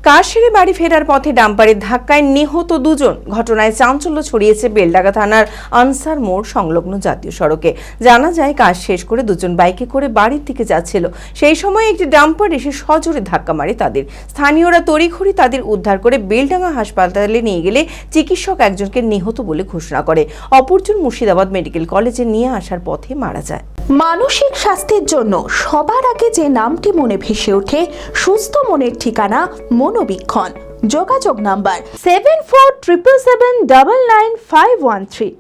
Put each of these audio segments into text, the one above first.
কাজ সেরে বাড়ি ফেরার পথে ডাম্পারের ধাক্কায় নিহত দুজন। ঘটনায় চাঞ্চল্য ছড়িয়েছে বেলডাঙ্গা থানার আনসার মোড় সংলগ্ন জাতীয় সড়কে। জানা যায়, কাজ শেষ করে দুজন বাইকে করে বাড়ির দিকে যাচ্ছিল। সেই সময় একটি ডাম্পার এসে সজোরে ধাক্কা মারে তাদের। স্থানীয়রা তড়িঘড়ি তাদের উদ্ধার করে বেলডাঙ্গা হাসপাতালে নিয়ে গেলে চিকিৎসক একজনকে নিহত বলে ঘোষণা করে। অপরজন মুর্শিদাবাদ মেডিকেল কলেজে নিয়ে আসার পথে মারা যায়। মানসিক স্বাস্থ্যের জন্য সবার আগে যে নামটি মনে ভেসে ওঠে, সুস্থ মনের ঠিকানা মনোবীক্ষণ। যোগাযোগ নাম্বার 7477799513।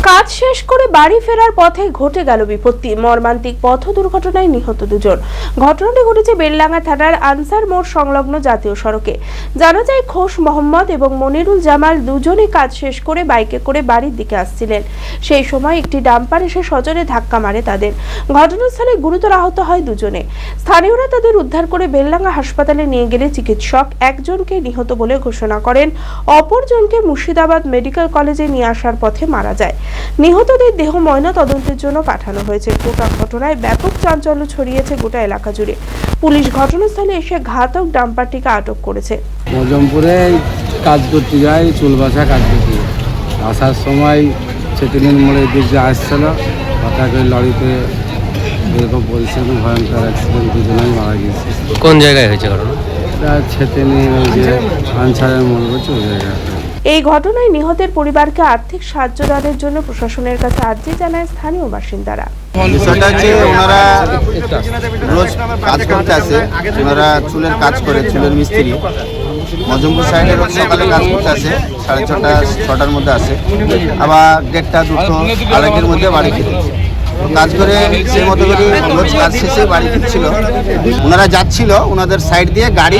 কাজ শেষ করে বাড়ি ফেরার পথে ঘটে গেল বিপত্তি। মর্মান্তিক পথ দুর্ঘটনায় নিহত দুজন। ঘটনাটি ঘটেছে বেলডাঙ্গা থানার আনসার মোড় সংলগ্ন জাতীয় সড়কে। জানা যায়, খোশ মোহাম্মদ এবং মনিরুল জামাল দুজনেই কাজ শেষ করে বাইকে করে বাড়ির দিকে আসছিলেন। সেই সময় একটি ডাম্পার এসে সজোরে ধাক্কা মারে তাদের। ঘটনাস্থলে গুরুতর আহত হয় দুজনে। স্থানীয়রা তাদের উদ্ধার করে বেলডাঙ্গা হাসপাতালে নিয়ে গেলে চিকিৎসক একজনকে নিহত বলে ঘোষণা করেন। অপরজনকে মুর্শিদাবাদ মেডিকেল কলেজে নিয়ে আসার পথে মারা যায়। নিহতদের দেহ ময়না তদন্তের জন্য পাঠানো হয়েছে। গোটা ঘটনায় ব্যাপক চাঞ্চল্য ছড়িয়েছে গোটা এলাকা জুড়ে। পুলিশ ঘটনাস্থলে এসে ঘাতক ডাম্পারটিকে আটক করেছে। মজমপুরে কাজ করতে যাই, চুল বাসা কাজ করতে যাই। আসার সময় ছেতিনির মোড়ে দিকে আসছিল, হঠাৎ করে লরিতে এরকম পরিস্থিতি, ভয়ঙ্কর অ্যাক্সিডেন্ট, দুজনেই মারা গিয়েছে। কোন জায়গায় হয়েছে ঘটনা? ছেতিনির ওই যে আনসারের মোড় করছে ওই জায়গায়। এই ঘটনায় নিহতের পরিবারকে আর্থিক সাহায্য দেওয়ার জন্য প্রশাসনের কাছে আর্জি জানায় স্থানীয় বাসিন্দারা। বিষয়টা হচ্ছে, ওনারা রোজ কাজ করতে আসে, ওনারা চুলের কাজ করে, চুলের মিস্ত্রি। মজমপুর সাইডে রোজ সকালে কাজ করতে আসে, 6:30 6টার মধ্যে আসে, আবার 1:30 2টো 2:30-এর মধ্যে বাড়ি ফিরে। কাজ করে সেই মতো করে রোজ কাজ শেষে বাড়ি ফিরছিল। ওনারা যাচ্ছিল, ওনাদের সাইড দিয়ে গাড়ি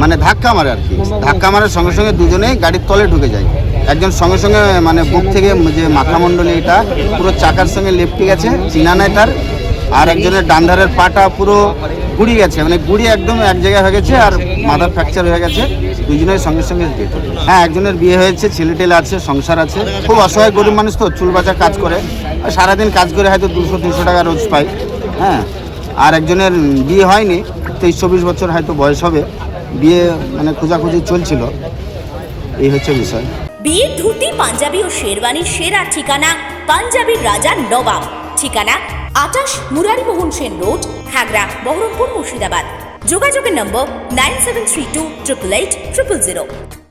মানে ধাক্কা মারে আর কি। ধাক্কা মারার সঙ্গে সঙ্গে দুজনেই গাড়ির তলে ঢুকে যায়। একজন সঙ্গে সঙ্গে মানে বুক থেকে যে মাথামণ্ডলী, এটা পুরো চাকার সঙ্গে লেপটে গেছে, চিনা নাই তার। আর একজনের ডান ধারের পাটা পুরো গুড়ি গেছে, মানে গুড়ি একদম এক জায়গায় হয়ে গেছে, আর মাথার ফ্র্যাকচার হয়ে গেছে। দুজনের সঙ্গে সঙ্গে হ্যাঁ, একজনের বিয়ে হয়েছে, ছেলে টেলে আছে, সংসার আছে। খুব অসহায় গরিব মানুষ তো, চুল বাঁচা কাজ করে, সারাদিন কাজ করে হয়তো 200-300 টাকা রোজ পায়। হ্যাঁ, আর একজনের বিয়ে হয়নি, 23-24 বছর হয়তো বয়স হবে, বিয়ে মানে খোঁজাখুঁজি চলছিল। এই হচ্ছে বিষয়। বিয়ের ধুতি, পাঞ্জাবি ও শেরওয়ানির সেরা ঠিকানা পাঞ্জাবির রাজা নবাব। ঠিকানা 28 মুরারিমোহন সেন রোড, খাগড়া, বহরমপুর, মুর্শিদাবাদ। যোগাযোগের নম্বর 9732 888 000।